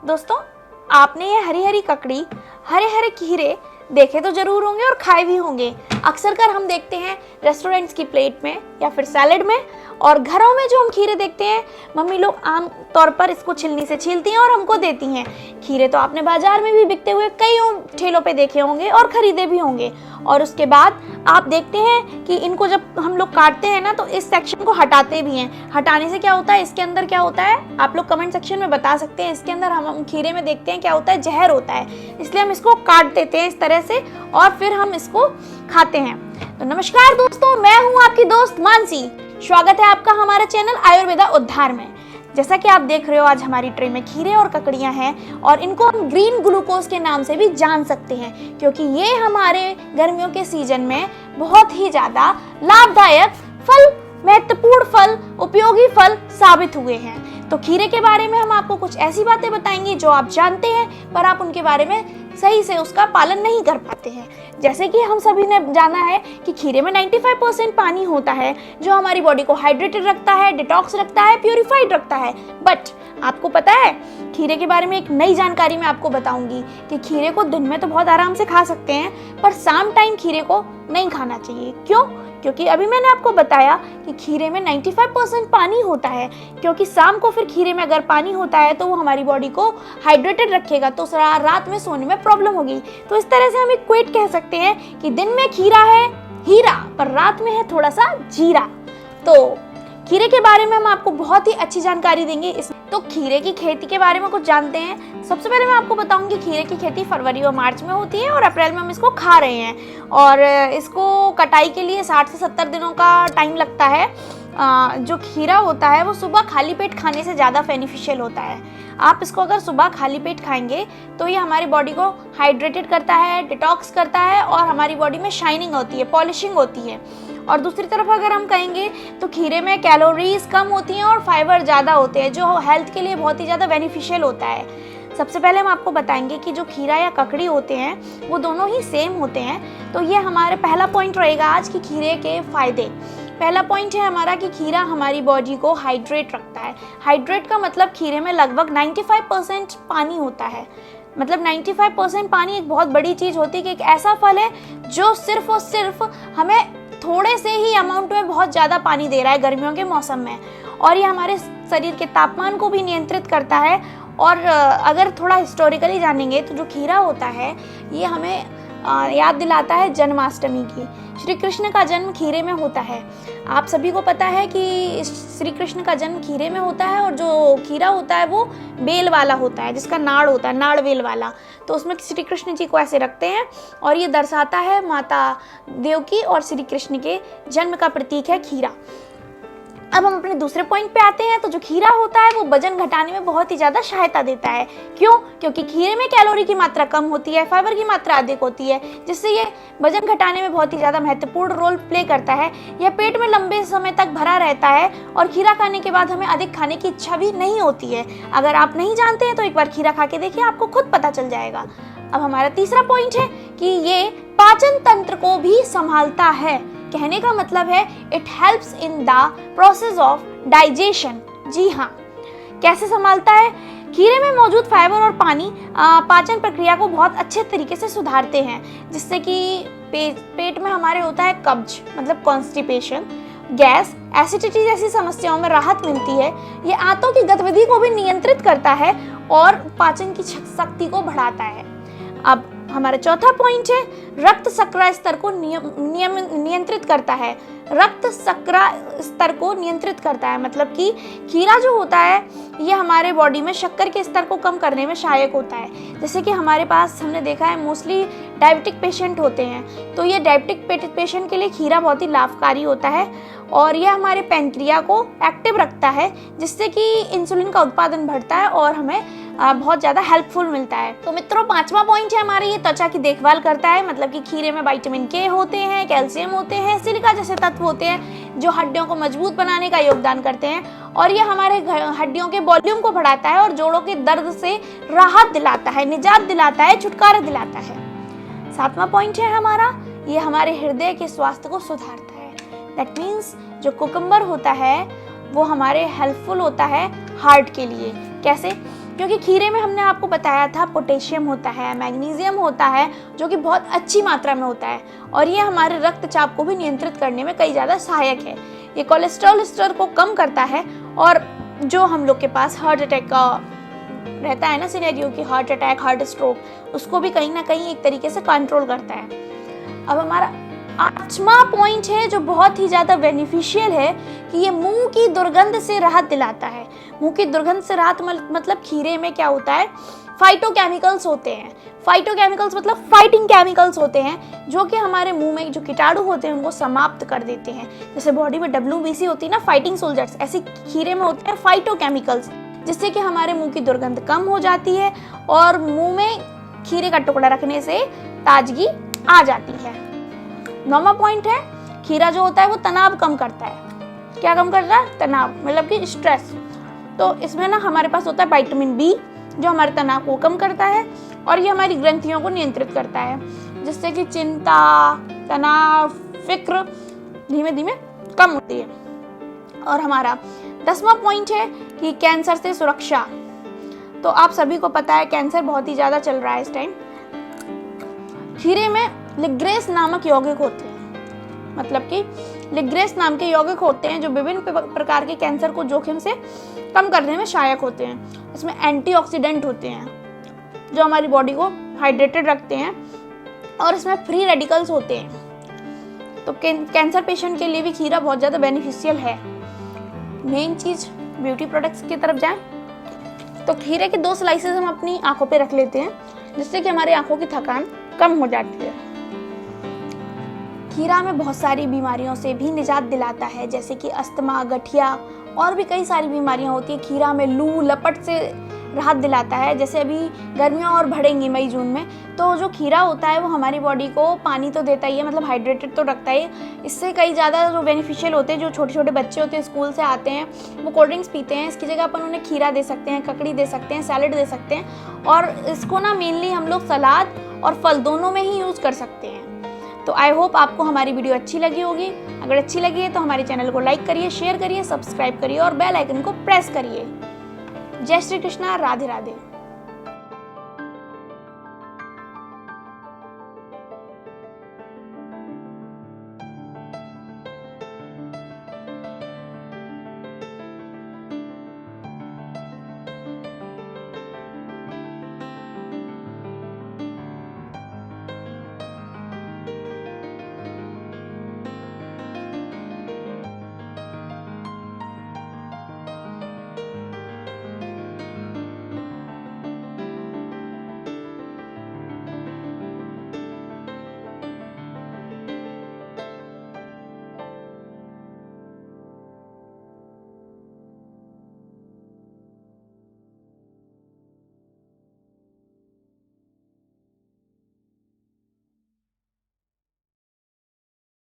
दोस्तों, आपने ये हरी हरी ककड़ी, हरे हरे खीरे देखे तो जरूर होंगे और खाए भी होंगे। अक्सर कर हम देखते हैं रेस्टोरेंट्स की प्लेट में या फिर सैलेड में, और घरों में जो हम खीरे देखते हैं मम्मी लोग आम तौर पर इसको छिलनी से छीलती हैं और हमको देती हैं। खीरे तो आपने बाजार में भी बिकते हुए कई ठेलों पे देखे होंगे और खरीदे भी होंगे। और उसके बाद आप देखते हैं कि इनको जब हम लोग काटते हैं ना, तो इस सेक्शन को हटाते भी हैं। हटाने से क्या होता है, इसके अंदर क्या होता है, आप लोग कमेंट सेक्शन में बता सकते हैं। इसके अंदर हम खीरे में देखते हैं क्या होता है, जहर होता है, इसलिए हम इसको काट देते हैं इस तरह से और फिर हम इसको खाते हैं। तो नमस्कार दोस्तों, मैं हूं आपकी दोस्त मानसी। स्वागत है आपका हमारे चैनल आयुर्वेदा उद्धार में। जैसा कि आप देख रहे हो, आज हमारी ट्रे में खीरे और ककड़ियां हैं और इनको हम ग्रीन ग्लूकोज के नाम से भी जान सकते हैं, क्योंकि ये हमारे गर्मियों के सीजन में बहुत ही ज्यादा लाभदायक फल, महत्वपूर्ण फल, उपयोगी फल साबित हुए हैं। तो खीरे के बारे में हम आपको कुछ ऐसी बातें बताएंगे जो आप जानते हैं पर आप उनके बारे में सही से उसका पालन नहीं कर पाते हैं। जैसे कि हम सभी ने जाना है कि खीरे में 95% पानी होता है, जो हमारी बॉडी को हाइड्रेटेड रखता है, डिटॉक्स रखता है, प्यूरिफाइड रखता है। बट आपको पता है, खीरे के बारे में एक नई जानकारी मैं आपको बताऊंगी कि खीरे को दिन में तो बहुत आराम से खा सकते हैं, पर शाम टाइम खीरे को नहीं खाना चाहिए। क्यों? क्योंकि अभी मैंने आपको बताया कि खीरे में 95% पानी होता है, क्योंकि शाम को फिर खीरे में अगर पानी होता है तो वो हमारी बॉडी को हाइड्रेटेड रखेगा, तो रात में सोने में प्रॉब्लम होगी। तो इस तरह से हम एक क्विट कह सकते हैं कि दिन में खीरा है हीरा, पर रात में है थोड़ा सा जीरा। तो खीरे के बारे में हम आपको बहुत ही अच्छी जानकारी देंगे। तो खीरे की खेती के बारे में कुछ जानते हैं। सबसे पहले मैं आपको बताऊंगी खीरे की खेती फरवरी और मार्च में होती है और अप्रैल में हम इसको खा रहे हैं। और इसको कटाई के लिए 60 से 70 दिनों का टाइम लगता है। जो खीरा होता है वो सुबह खाली पेट खाने से ज़्यादा बेनिफिशियल होता है। आप इसको अगर सुबह खाली पेट खाएंगे तो ये हमारी बॉडी को हाइड्रेटेड करता है, डिटॉक्स करता है और हमारी बॉडी में शाइनिंग होती है, पॉलिशिंग होती है। और दूसरी तरफ अगर हम कहेंगे तो खीरे में कैलोरीज कम होती हैं और फाइबर ज़्यादा होते हैं, जो हेल्थ के लिए बहुत ही ज़्यादा बेनिफिशियल होता है। सबसे पहले हम आपको बताएंगे कि जो खीरा या ककड़ी होते हैं वो दोनों ही सेम होते हैं। तो ये हमारे पहला पॉइंट रहेगा आज कि खीरे के फायदे। पहला पॉइंट है हमारा कि खीरा हमारी बॉडी को हाइड्रेट रखता है। हाइड्रेट का मतलब खीरे में लगभग 95% पानी होता है। मतलब 95% पानी एक बहुत बड़ी चीज़ होती है कि एक ऐसा फल है जो सिर्फ और सिर्फ हमें थोड़े से ही अमाउंट में बहुत ज़्यादा पानी दे रहा है गर्मियों के मौसम में, और ये हमारे शरीर के तापमान को भी नियंत्रित करता है। और अगर थोड़ा हिस्टोरिकली जानेंगे तो जो खीरा होता है ये हमें याद दिलाता है जन्माष्टमी की। श्री कृष्ण का जन्म खीरे में होता है। आप सभी को पता है कि श्री कृष्ण का जन्म खीरे में होता है, और जो खीरा होता है वो बेल वाला होता है, जिसका नाड़ होता है, नाड़ बेल वाला। तो उसमें श्री कृष्ण जी को ऐसे रखते हैं और ये दर्शाता है माता देवकी और श्री कृष्ण के जन्म का प्रतीक है खीरा। अब हम अपने दूसरे पॉइंट पे आते हैं। तो जो खीरा होता है वो वजन घटाने में बहुत ही ज़्यादा सहायता देता है। क्यों? क्योंकि खीरे में कैलोरी की मात्रा कम होती है, फाइबर की मात्रा अधिक होती है, जिससे ये वजन घटाने में बहुत ही ज़्यादा महत्वपूर्ण रोल प्ले करता है। यह पेट में लंबे समय तक भरा रहता है और खीरा खाने के बाद हमें अधिक खाने की इच्छा भी नहीं होती है। अगर आप नहीं जानते हैं तो एक बार खीरा खा के देखिए, आपको खुद पता चल जाएगा। अब हमारा तीसरा पॉइंट है कि ये पाचन तंत्र को भी संभालता है। कहने का मतलब है it helps in the process of digestion. जी हाँ, कैसे संभालता है? खीरे में मौजूद फाइबर और पानी पाचन प्रक्रिया को बहुत अच्छे तरीके से सुधारते हैं, जिससे कि पेट में हमारे होता है कब्ज, मतलब कॉन्स्टिपेशन, गैस, एसिडिटी जैसी समस्याओं में राहत मिलती है। ये आंतों की गतिविधि को भी नियंत्रित करता है और पाचन की शक्ति को बढ़ाता है। अब हमारा चौथा पॉइंट है रक्त शर्करा स्तर को नियंत्रित करता है। रक्त शर्करा स्तर को नियंत्रित करता है, मतलब कि खीरा जो होता है ये हमारे बॉडी में शक्कर के स्तर को कम करने में सहायक होता है। जैसे कि हमारे पास हमने देखा है मोस्टली डायबिटिक पेशेंट होते हैं, तो ये डायबिटिक पेशेंट के लिए खीरा बहुत ही लाभकारी होता है और यह हमारे पैंक्रिया को एक्टिव रखता है, जिससे कि इंसुलिन का उत्पादन बढ़ता है और हमें बहुत ज़्यादा हेल्पफुल मिलता है। तो मित्रों, पांचवा पॉइंट है हमारे, ये त्वचा की देखभाल करता है। मतलब कि खीरे में विटामिन के होते हैं, कैल्शियम होते हैं, सिलिका जैसे तत्व होते हैं जो हड्डियों को मजबूत बनाने का योगदान करते हैं, और ये हमारे हड्डियों के वॉल्यूम को बढ़ाता है और जोड़ों के दर्द से राहत दिलाता है, निजात दिलाता है, छुटकारा दिलाता है। सातवां पॉइंट है हमारा, ये हमारे हृदय के स्वास्थ्य को सुधारता है। दैट मीन्स जो कुकुम्बर होता है वो हमारे हेल्पफुल होता है हार्ट के लिए। कैसे? क्योंकि खीरे में हमने आपको बताया था पोटेशियम होता है, मैग्नीशियम होता है, जो कि बहुत अच्छी मात्रा में होता है और ये हमारे रक्तचाप को भी नियंत्रित करने में कई ज़्यादा सहायक है। ये कोलेस्ट्रॉल स्तर को कम करता है और जो हम लोग के पास हार्ट अटैक का रहता है ना सिनेरियो की हार्ट अटैक, हार्ट स्ट्रोक, उसको भी कहीं ना कहीं एक तरीके से कंट्रोल करता है। अब हमारा 8वां पॉइंट है जो बहुत ही ज़्यादा बेनिफिशियल है कि ये मुंह की दुर्गंध से राहत दिलाता है। मुंह की दुर्गंध से राहत मतलब खीरे में क्या होता है, फाइटोकेमिकल्स होते हैं। फाइटोकेमिकल्स मतलब फाइटिंग केमिकल्स होते हैं जो कि हमारे मुंह में जो कीटाणु होते हैं उनको समाप्त कर देते हैं। जैसे बॉडी में WBC होती है ना, फाइटिंग सोल्जर्स, ऐसे खीरे में होते हैं फाइटोकेमिकल्स, जिससे कि हमारे मुंह की दुर्गंध कम हो जाती है और मुंह में खीरे का टुकड़ा रखने से ताजगी आ जाती है। 9वां पॉइंट है, खीरा जो होता है वो तनाव कम करता है। क्या कम करता है? तनाव, मतलब कि स्ट्रेस। तो इसमें ना हमारे पास होता है विटामिन B जो हमारे तनाव को कम करता है और ये हमारी ग्रंथियों को नियंत्रित करता है, जिससे कि चिंता, तनाव, फिक्र धीमे धीमे कम होती है। और हमारा 10वां पॉइंट है कि कैंसर से सुरक्षा। तो आप सभी को पता है कैंसर बहुत ही ज़्यादा चल रहा है इस टाइम। खीरे में लिग्रेस नामक यौगिक होते हैं, मतलब कि लिग्रेस नाम के यौगिक होते हैं जो विभिन्न प्रकार के कैंसर को जोखिम से कम करने में सहायक होते हैं। इसमें एंटीऑक्सीडेंट होते हैं जो हमारी बॉडी को हाइड्रेटेड रखते हैं और इसमें फ्री रेडिकल्स होते हैं। तो कैंसर पेशेंट के लिए भी खीरा बहुत ज़्यादा बेनिफिशियल है। मेन चीज़ ब्यूटी प्रोडक्ट्स की तरफ जाएं तो खीरे के 2 स्लाइसेस हम अपनी आंखों पे रख लेते हैं, जिससे कि हमारी आंखों की थकान कम हो जाती है। खीरा में बहुत सारी बीमारियों से भी निजात दिलाता है, जैसे कि अस्थमा, गठिया और भी कई सारी बीमारियां होती है। खीरा में लू लपट से राहत दिलाता है। जैसे अभी गर्मियां और बढ़ेंगी मई जून में, तो जो खीरा होता है वो हमारी बॉडी को पानी तो देता ही है, मतलब हाइड्रेटेड तो रखता है। इससे कई ज़्यादा जो बेनिफिशियल होते हैं, जो छोटे छोटे बच्चे होते हैं स्कूल से आते हैं वो कोल्ड ड्रिंक्स पीते हैं, इसकी जगह अपन उन्हें खीरा दे सकते हैं, ककड़ी दे सकते हैं, सैलेड दे सकते हैं। और इसको ना मेनली हम लोग सलाद और फल दोनों में ही यूज़ कर सकते हैं। तो आई होप आपको हमारी वीडियो अच्छी लगी होगी। अगर अच्छी लगी है तो हमारे चैनल को लाइक करिए, शेयर करिए, सब्सक्राइब करिए और बेल आइकन को प्रेस करिए। जय श्री कृष्णा, राधे राधे।